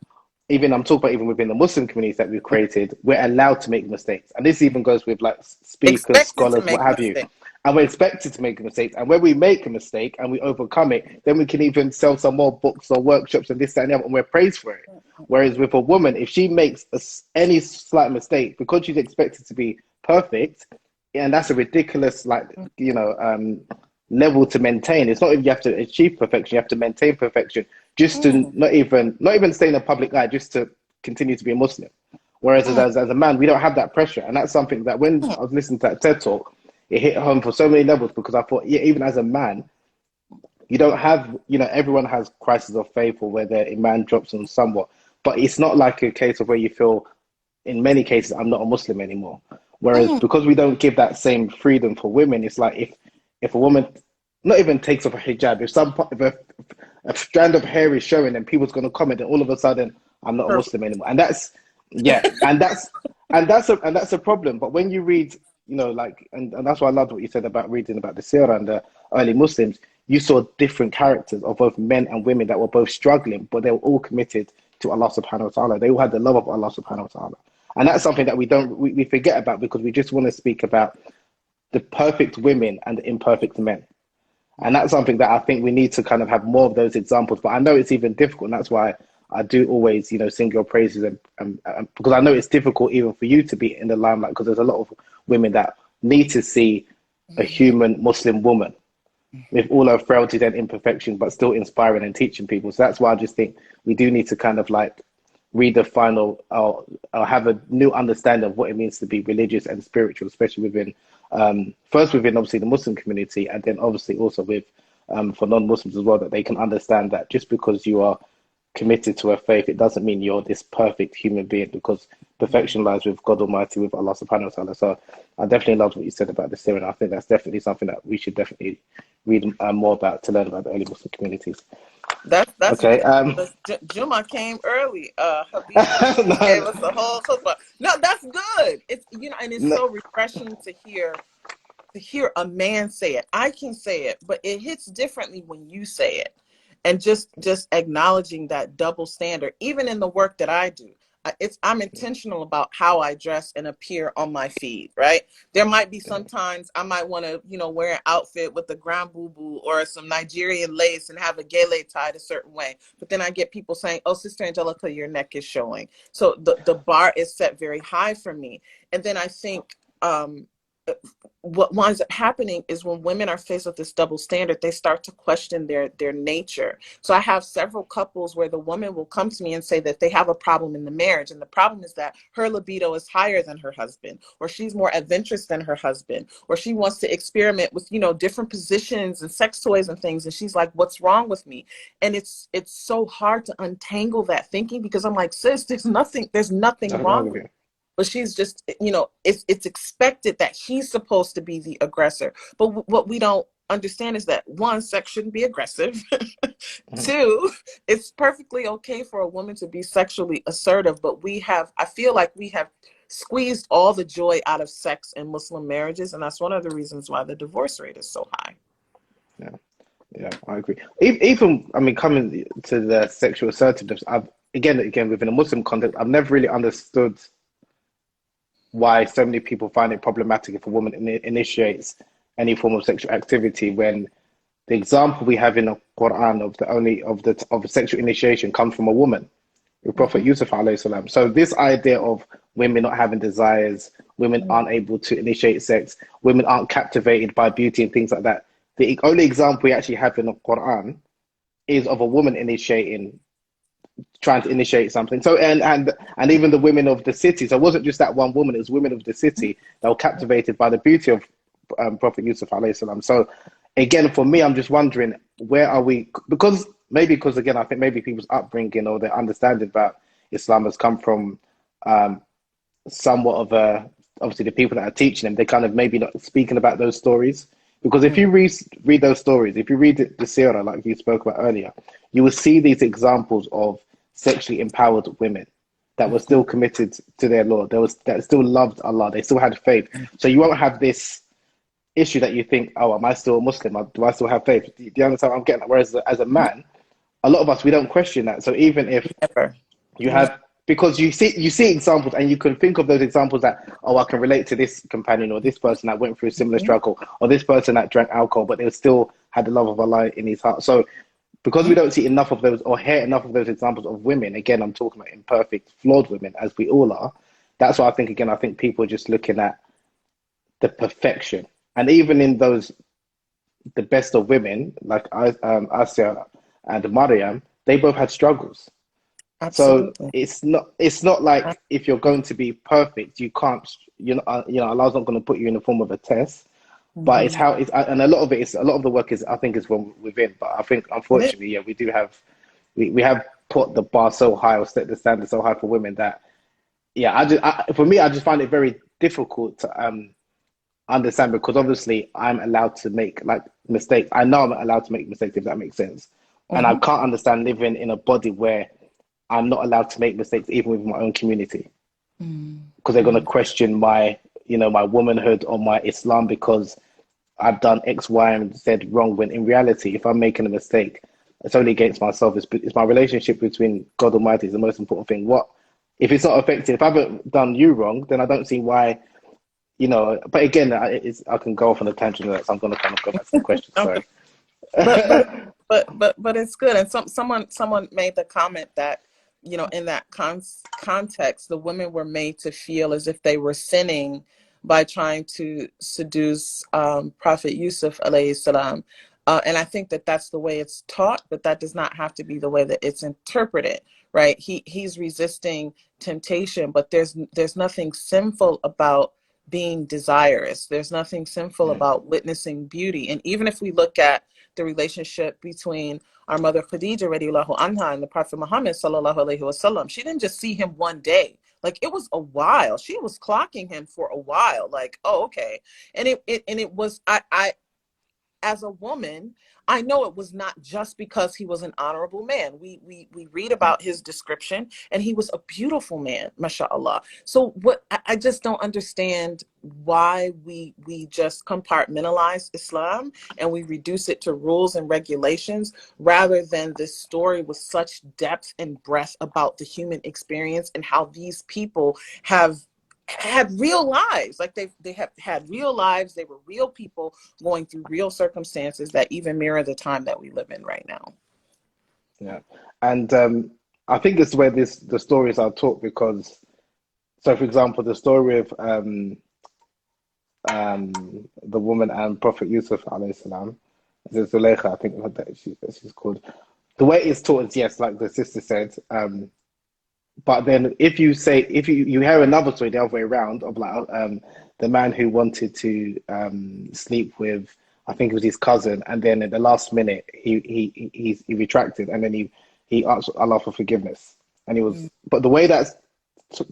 I'm talking about even within the Muslim communities that we've created, we're allowed to make mistakes. And this even goes with like speakers, scholars, what have you. And we're expected to make mistakes. And when we make a mistake and we overcome it, then we can even sell some more books or workshops and this, that, and the other, and we're praised for it. Whereas with a woman, if she makes any slight mistake, because she's expected to be perfect, and that's a ridiculous, level to maintain. It's not if you have to achieve perfection, you have to maintain perfection, just to not even stay in the public eye, just to continue to be a Muslim. Whereas Mm, as a man, we don't have that pressure. And that's something that when mm, I was listening to that TED talk, it hit home for so many levels because I thought, yeah, even as a man, you don't have, everyone has crisis of faith or where their iman drops on somewhat. But it's not like a case of where you feel, in many cases, I'm not a Muslim anymore. Whereas mm. because we don't give that same freedom for women, it's like if a woman not even takes off a hijab, if a strand of hair is showing and people's going to comment, and all of a sudden I'm not a Perfect. Muslim anymore, and that's yeah, and that's a problem. But when you read, like, and that's why I loved what you said about reading about the Sirah and the early Muslims. You saw different characters of both men and women that were both struggling, but they were all committed to Allah subhanahu wa ta'ala. They all had the love of Allah subhanahu wa ta'ala. And that's something that we forget about because we just want to speak about the perfect women and the imperfect men. And that's something that I think we need to kind of have more of those examples. But I know it's even difficult. And that's why I do always, sing your praises. And because I know it's difficult even for you to be in the limelight because there's a lot of women that need to see a human Muslim woman with all her frailties and imperfections, but still inspiring and teaching people. So that's why I just think we do need to kind of like redefine or have a new understanding of what it means to be religious and spiritual, especially within first within obviously the Muslim community, and then obviously also with for non-Muslims as well, that they can understand that just because you are committed to a faith, it doesn't mean you're this perfect human being because perfection lies with God Almighty, with Allah subhanahu wa ta'ala. So I definitely loved what you said about the Syrian. I think that's definitely something that we should definitely read more about to learn about the early Muslim communities. That's Okay. good. Juma came early. Habibi just gave No, us a whole khutbah. No, that's good. It's and it's no, so refreshing to hear a man say it. I can say it, but it hits differently when you say it. And just acknowledging that double standard, even in the work that I do. I'm intentional about how I dress and appear on my feed, right? There might be sometimes I might want to, wear an outfit with a grand boo or some Nigerian lace and have a gele tied a certain way. But then I get people saying, "Oh, Sister Angelica, your neck is showing." So the bar is set very high for me. And then I think what winds up happening is when women are faced with this double standard, they start to question their nature. So I have several couples where the woman will come to me and say that they have a problem in the marriage, and the problem is that her libido is higher than her husband, or she's more adventurous than her husband, or she wants to experiment with different positions and sex toys and things, and she's like, "What's wrong with me?" And it's so hard to untangle that thinking because I'm like, "Sis, there's nothing nothing wrong wrong with with." you. But she's just, it's expected that he's supposed to be the aggressor. But what we don't understand is that one, sex shouldn't be aggressive. Mhm. Two, it's perfectly okay for a woman to be sexually assertive, but I feel like we have squeezed all the joy out of sex in Muslim marriages, and that's one of the reasons why the divorce rate is so high. Yeah, yeah, I agree. Even, I mean, coming to the sexual assertiveness, I've again within a Muslim context, I've never really understood why so many people find it problematic if a woman initiates any form of sexual activity when the example we have in the Quran of sexual initiation comes from a woman, the Prophet Mm-hmm. Yusuf alayhi salam. So this idea of women not having desires, women aren't able to initiate sex, women aren't captivated by beauty and things like that. The only example we actually have in the Quran is of a woman trying to initiate something. So and even the women of the city. So it wasn't just that one woman; it was women of the city that were captivated by the beauty of Prophet Yusuf alayhi salam. So again, for me, I'm just wondering where are we? Because again, I think maybe people's upbringing or their understanding about Islam has come from somewhat of a obviously the people that are teaching them. They kind of maybe not speaking about those stories. Because if you read those stories, if you read the Sirah, like you spoke about earlier, you will see these examples of sexually empowered women that were still committed to their Lord. That still loved Allah. They still had faith. So you won't have this issue that you think, oh, am I still a Muslim? Do I still have faith? Do you understand what I'm getting at? Whereas as a man, a lot of us, we don't question that. So even if Never. you have, because you see examples and you can think of those examples that, oh, I can relate to this companion or this person that went through a similar struggle or this person that drank alcohol, but they still had the love of Allah in his heart. So because we don't see enough of those or hear enough of those examples of women, again, I'm talking about imperfect, flawed women, as we all are. That's why I think people are just looking at the perfection. And even in those, the best of women, like Asya and Maryam, they both had struggles. So Absolutely. it's not like if you're going to be perfect, you can't, Allah's not going to put you in the form of a test. But it's Mm-hmm. how it's, and a lot of the work is, I think, is from within. But I think, And it, unfortunately, yeah, we have put the bar so high, or set the standard so high for women that, yeah, for me, I just find it very difficult to understand, because obviously I'm allowed to make like mistakes. I know I'm allowed to make mistakes, if that makes sense. And I mm-hmm. can't understand living in a body where I'm not allowed to make mistakes, even with my own community, because they're going to Mm-hmm. question my, my womanhood or my Islam, because I've done X, Y, and Z wrong. When in reality, if I'm making a mistake, it's only against myself. It's my relationship between God Almighty is the most important thing. What if it's not affected? If I haven't done you wrong, then I don't see why. But again, I can go off on a tangent of that, so I'm going to kind of go back to the question. Okay. Sorry. But but but it's good. And someone made the comment that, in that context, the women were made to feel as if they were sinning by trying to seduce Prophet Yusuf alayhi salam. And I think that that's the way it's taught, but that does not have to be the way that it's interpreted, right? He's resisting temptation, but there's nothing sinful about being desirous. There's nothing sinful Mm, about witnessing beauty. And even if we look at the relationship between our mother Khadija radiallahu anha and the Prophet Muhammad sallallahu alaihi wasallam, she didn't just see him one day. Like, it was a while. She was clocking him for a while. Like, oh, okay. And it was, as a woman, I know it was not just because he was an honorable man. We read mm, about his description, and he was a beautiful man, mashallah. So what I just don't understand why we just compartmentalize Islam and we reduce it to rules and regulations, rather than this story with such depth and breadth about the human experience and how these people have had real lives. Like, they have had real lives. They were real people going through real circumstances that even mirror the time that we live in right now. yeah, and I think it's where the stories are taught, because, so for example, the story of the woman and Prophet Yusuf alayhi salam, Zuleika, I think she's called. The way it's taught is, yes, like the sister said. But then if you hear another story the other way around, of like the man who wanted to sleep with, I think it was his cousin, and then at the last minute he retracted, and then he asked Allah for forgiveness, and he was. But the way that's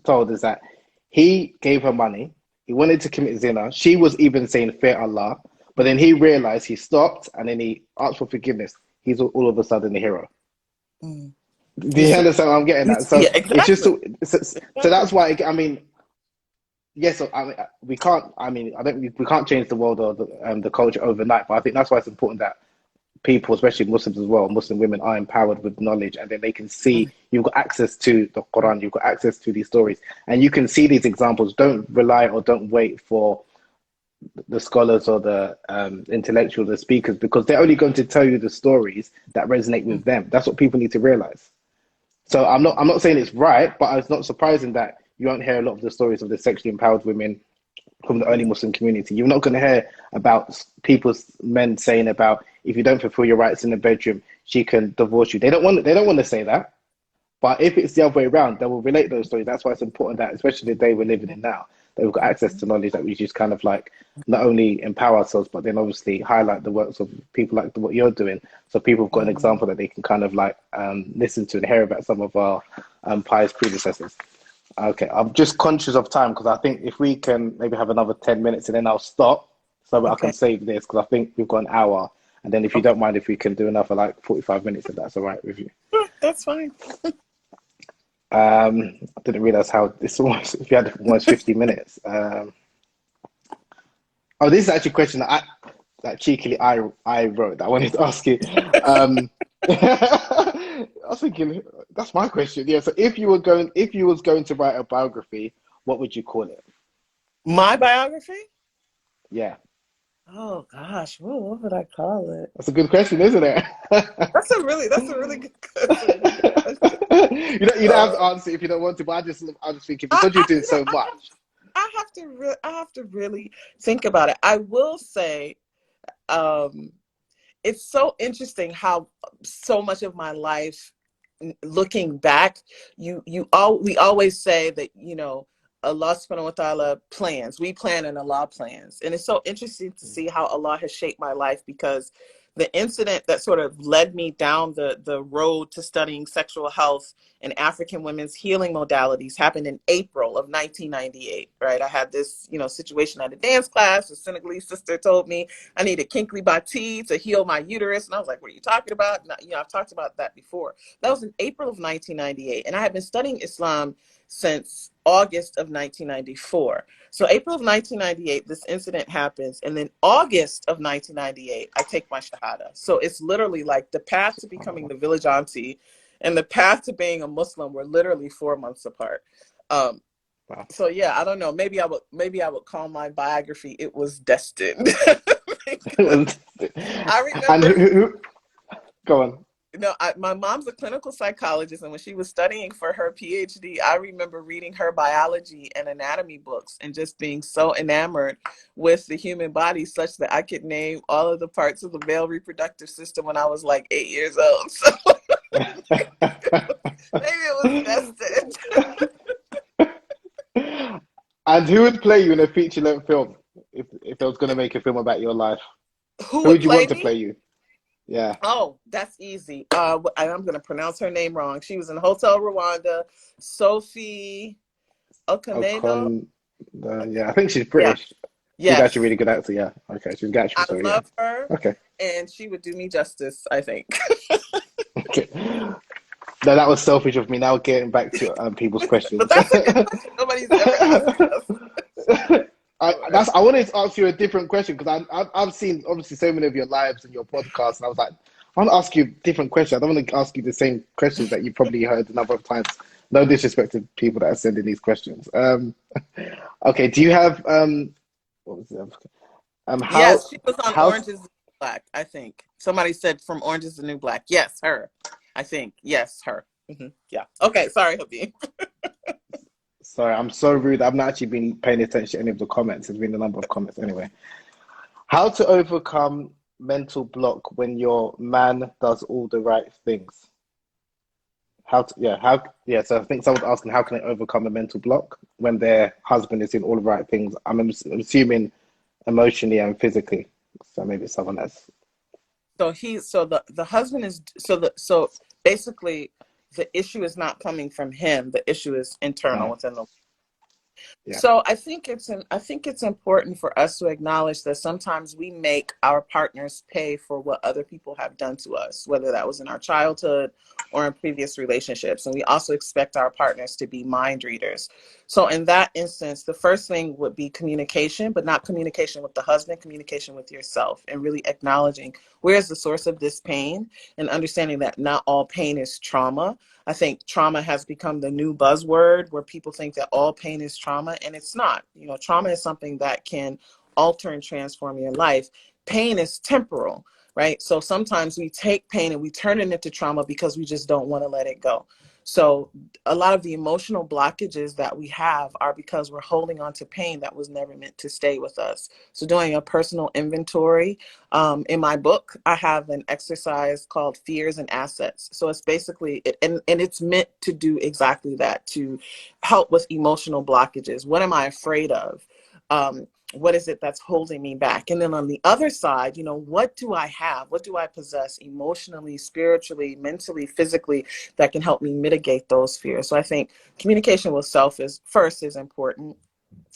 told is that he gave her money. He wanted to commit zina. She was even saying fear Allah, but then he realized, he stopped, and then he asked for forgiveness. He's all of a sudden the hero. Mm. Do You you see, understand what I'm getting at? So yeah, it's just exactly. so Exactly. that's why, I mean, yes. So, I mean, we can't. I mean, I don't. We can't change the world or the culture overnight. But I think that's why it's important that people, especially Muslims as well, Muslim women, are empowered with knowledge, and then they can see, you've got access to the Quran, you've got access to these stories, and you can see these examples. Don't rely or don't wait for the scholars or the intellectuals, the speakers, because they're only going to tell you the stories that resonate with them. That's what people need to realize. So I'm not saying it's right, but it's not surprising that you won't hear a lot of the stories of the sexually empowered women from the early Muslim community. You're not going to hear about people's men saying about, if you don't fulfill your rights in the bedroom, she can divorce you. They don't want to say that. But if it's the other way around, they will relate those stories. That's why it's important that, especially the day we're living in now, that we've got access to knowledge, that we just kind of like not only empower ourselves, but then obviously highlight the works of people like what you're doing. So people have got an Mhm. example that they can kind of like listen to and hear about some of our pious predecessors. Okay, I'm just conscious of time, because I think if we can maybe have another 10 minutes and then I'll stop so that I can Okay. save this, because I think we've got an hour. And then if you Okay. don't mind, if we can do another like 45 minutes, if that's all right with you. Sure, that's fine. I didn't realize how this was. If you had almost 50 minutes. Oh, this is actually a question that cheekily I wrote that I wanted to ask you. I was thinking, that's my question. Yeah. So if you was going to write a biography, what would you call it? My biography? Yeah, Oh gosh, what would I call it? that's a good question, isn't it? That's a really good that's a really good question. You don't have to Uh, answer if you don't want to, but I just thinking, I, because you're I doing you know so much. I have to really think about it. I will say, um, it's so interesting how so much of my life looking back, we always say that, Allah subhanahu wa ta'ala plans. We plan and Allah plans. And it's so interesting to see how Allah has shaped my life, because the incident that sort of led me down the road to studying sexual health and African women's healing modalities happened in April of 1998, right? I had this, situation at a dance class. A Senegalese sister told me I need a kinkly bati to heal my uterus. And I was like, what are you talking about? And, I've talked about that before. That was in April of 1998. And I had been studying Islam since August of 1994. So April of 1998, this incident happens. And then August of 1998, I take my Shahada. So it's literally like the path to becoming the village auntie and the path to being a Muslim were literally 4 months apart. Wow. So yeah, I don't know. Maybe I would call my biography "It Was Destined." I And remember. go on. My mom's a clinical psychologist, and when she was studying for her PhD, I remember reading her biology and anatomy books and just being so enamored with the human body, such that I could name all of the parts of the male reproductive system when I was like 8 years old. So maybe it was destined. And who would play you in a feature-length film if I was going to make a film about your life? Who Who would would you play want to me? play you? Yeah. Oh, that's easy. I'm going to pronounce her name wrong. She was in Hotel Rwanda. Sophie Okonedo. Ocon. Yeah, I think she's Yeah. British. She's actually a Yes. really good actor. Yeah. Okay, she's actually I so yeah. love her, Okay. and she would do me justice, I think. Okay. No, that was selfish of me. Now getting back to people's But questions. that's a good question. Nobody's ever asked us. I wanted to ask you a different question because I've seen obviously so many of your lives and your podcasts, and I was like, I want to ask you a different question. I don't want to ask you the same questions that you probably heard a number of times. No disrespect to people that are sending these questions. Okay, do you have what was it? Yes, she was on How Orange is the New Black, I think. Somebody said from Orange is the New Black. Yes, her. I think. Yes, her. Yeah. Okay, sorry, Habeeb. sorry, I'm so rude. I've not actually been paying attention to any of the comments. There's been a number of comments anyway. How to overcome mental block when your man does all the right things? So I think someone's asking how can they overcome a mental block when their husband is doing all the right things. I'm assuming emotionally and physically. So maybe someone else. So the husband is so basically the issue is not coming from him. The issue is internal Uh, within the. yeah. So I think it's important for us to acknowledge that sometimes we make our partners pay for what other people have done to us, whether that was in our childhood or in previous relationships. And we also expect our partners to be mind readers. So in that instance, the first thing would be communication, but not communication with the husband, communication with yourself, and really acknowledging where is the source of this pain, and understanding that not all pain is trauma. I think trauma has become the new buzzword where people think that all pain is trauma, and it's not. Trauma is something that can alter and transform your life. Pain is temporal, right? So sometimes we take pain and we turn it into trauma because we just don't want to let it go. So a lot of the emotional blockages that we have are because we're holding on to pain that was never meant to stay with us. So doing a personal inventory. In my book, I have an exercise called Fears and Assets. So it's basically, and it's meant to do exactly that, to help with emotional blockages. What am I afraid of? What is it that's holding me back? And then on the other side, what do I have? What do I possess emotionally, spiritually, mentally, physically that can help me mitigate those fears? So I think communication with self is important.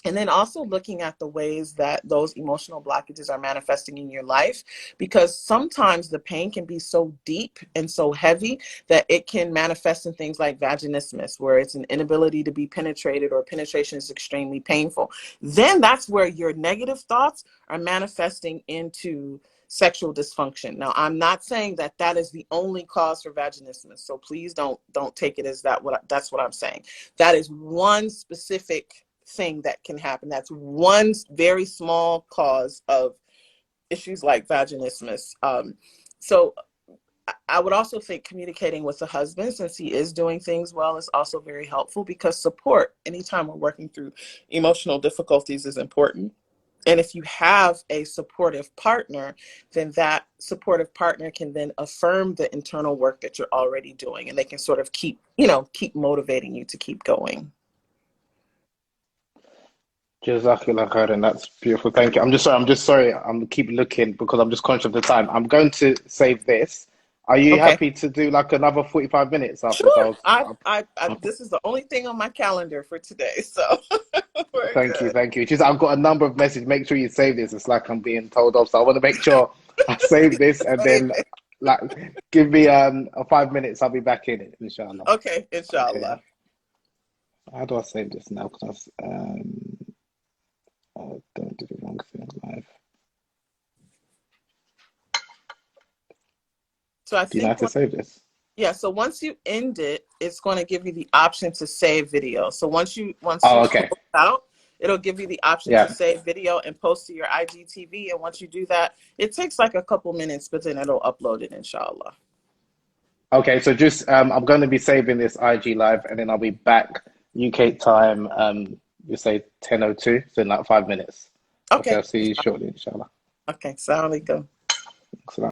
And then also looking at the ways that those emotional blockages are manifesting in your life, because sometimes the pain can be so deep and so heavy that it can manifest in things like vaginismus, where it's an inability to be penetrated or penetration is extremely painful. Then that's where your negative thoughts are manifesting into sexual dysfunction. Now, I'm not saying that that is the only cause for vaginismus, so please don't take it as that's what I'm saying. That is one specific thing that can happen. That's one very small cause of issues like vaginismus. So I would also think communicating with the husband, since he is doing things well, is also very helpful, because support anytime we're working through emotional difficulties is important. And if you have a supportive partner, then that supportive partner can then affirm the internal work that you're already doing, and they can sort of keep, keep motivating you to keep going. Jazakallah khairan. That's beautiful. Thank you. I'm just sorry. I'm keep looking because I'm just conscious of the time. I'm going to save this. Are you Okay. happy to do like another 45 minutes after this? Sure. This is the only thing on my calendar for today, so we're Thank you, good. thank you. Just I've got a number of messages. Make sure you save this. It's like I'm being told off, so I want to make sure I save this and Save then it. like give me a 5 minutes. I'll be back in it, inshallah. Okay, Okay. inshallah. How do I save this now? Because oh, don't do the wrong thing live. So I Do you know how think to save this? yeah, so once you end it, it's going to give you the option to save video. So once you Oh, close okay. out, it'll give you the option to Yeah. save video and post to your IGTV. And once you do that, it takes like a couple minutes, but then it'll upload it, inshallah. Okay, so just I'm going to be saving this IG live, and then I'll be back UK time. You say 10:02, so in like 5 minutes. Okay, Okay. I'll see you shortly, inshallah. Okay. Assalamu alaikum. Excellent.